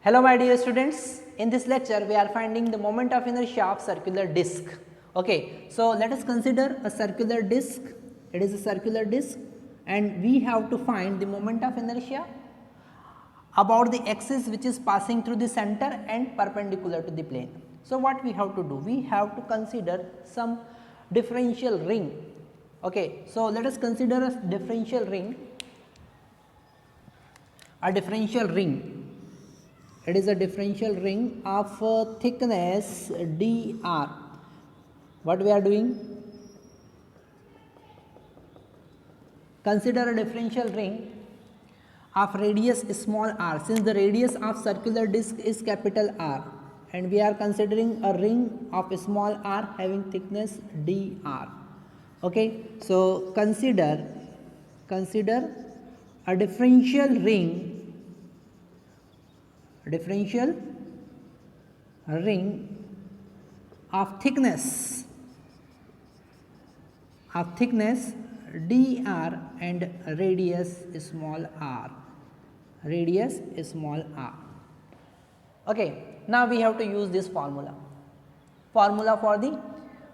Hello my dear students, in this lecture we are finding the moment of inertia of circular disc. Okay, so let us consider a circular disc. It is a circular disc and we have to find the moment of inertia about the axis which is passing through the center and perpendicular to the plane. So what we have to do? We have to consider some differential ring. Okay, so let us consider a differential ring. It is a differential ring of thickness dr. What we are doing? Consider a differential ring of radius small r, since the radius of circular disc is capital R and we are considering a ring of small r having thickness dr. Okay, so consider a differential ring of thickness dr and radius small r. Okay, now we have to use this formula for the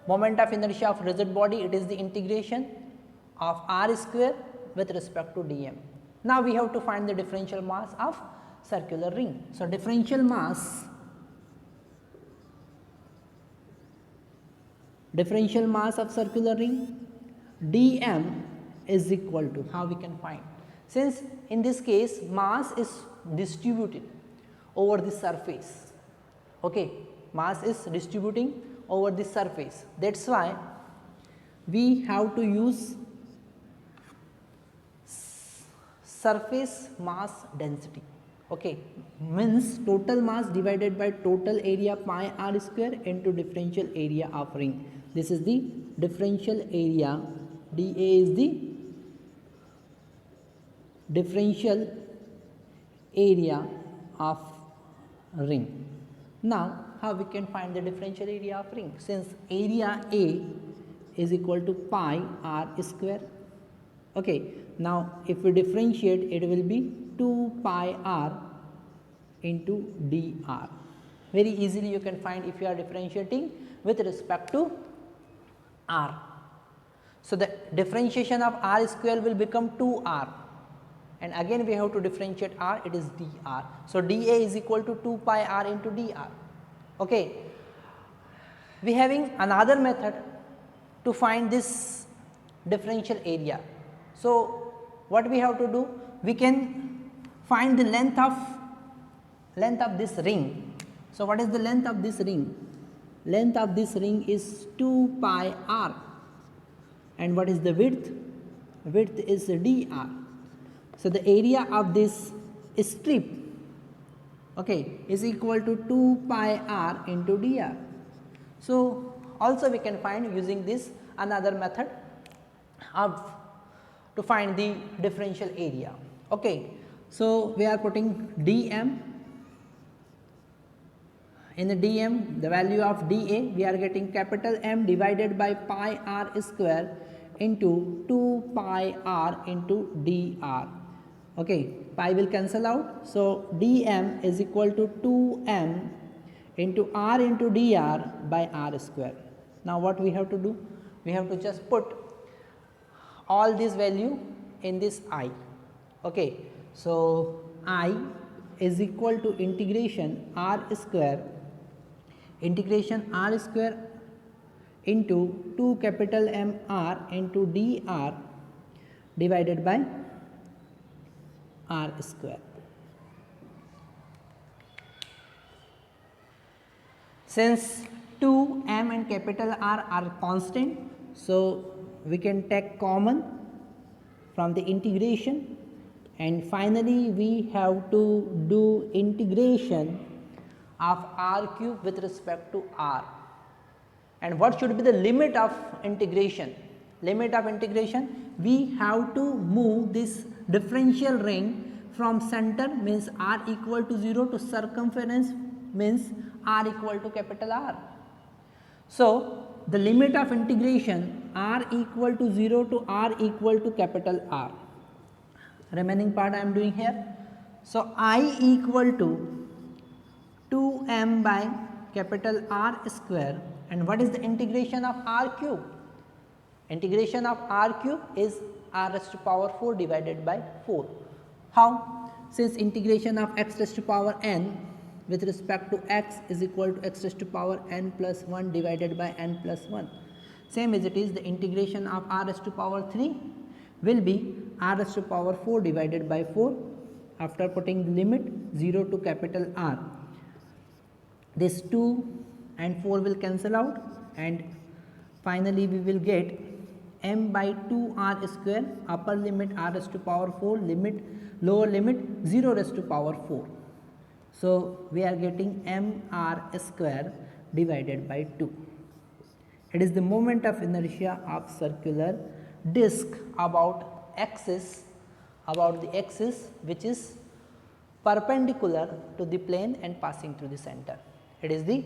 moment of inertia of rigid body. It is the integration of r square with respect to dm. Now we have to find the differential mass of circular ring. So differential mass of circular ring dm is equal to, how we can find, since in this case mass is distributed over the surface. Okay, mass is distributing over the surface, that is why we have to use surface mass density. Okay, means total mass divided by total area pi r square into differential area of ring. This is the differential area, dA is the differential area of ring. Now how we can find the differential area of ring? Since area A is equal to pi r square. Okay, now if we differentiate, it will be 2 pi r into dr. Very easily you can find if you are differentiating with respect to r. So the differentiation of r square will become 2r and again we have to differentiate r, it is dr. So dA is equal to 2 pi r into dr. Okay, we having another method to find this differential area. So what we have to do? We can find the length of this ring. So what is the length of this ring? Length of this ring is 2 pi r. And what is the width? Width is dr. So the area of this strip, okay, is equal to 2 pi r into dr. So also we can find using this another method to find the differential area. Okay, so we are putting dm. In the dm, the value of dA, we are getting capital M divided by pi r square into 2 pi r into dr. Okay, pi will cancel out. So dm is equal to 2m into r into dr by r square. Now what we have to do? We have to just put all this value in this I. Okay, so I is equal to integration r square into 2 capital M r into dr divided by r square. Since 2 m and capital R are constant, so we can take common from the integration and finally we have to do integration of r cube with respect to r. And what should be the limit of integration? Limit of integration, we have to move this differential ring from center, means r equal to 0, to circumference, means r equal to capital R. So the limit of integration r equal to 0 to r equal to capital R. Remaining part I am doing here. So I equal to 2m by capital R square, and what is the integration of R cube? Integration of R cube is R raised to power 4 divided by 4. How? Since integration of x raised to power n with respect to x is equal to x raised to power n plus 1 divided by n plus 1. Same as it is, the integration of R raised to power 3 will be R raised to power 4 divided by 4 after putting the limit 0 to capital R. This 2 and 4 will cancel out, and finally we will get m by 2 r square, upper limit r raised to power 4, limit lower limit 0 raised to power 4. So, we are getting m r square divided by 2. It is the moment of inertia of circular disc about the axis which is perpendicular to the plane and passing through the center. It is the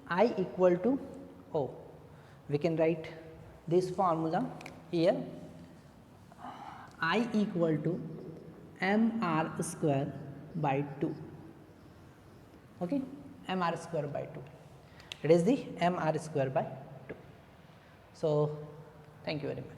I equal to O. We can write this formula here, I equal to mr square by 2, okay, mr square by 2. It is the mr square by 2. So, thank you very much.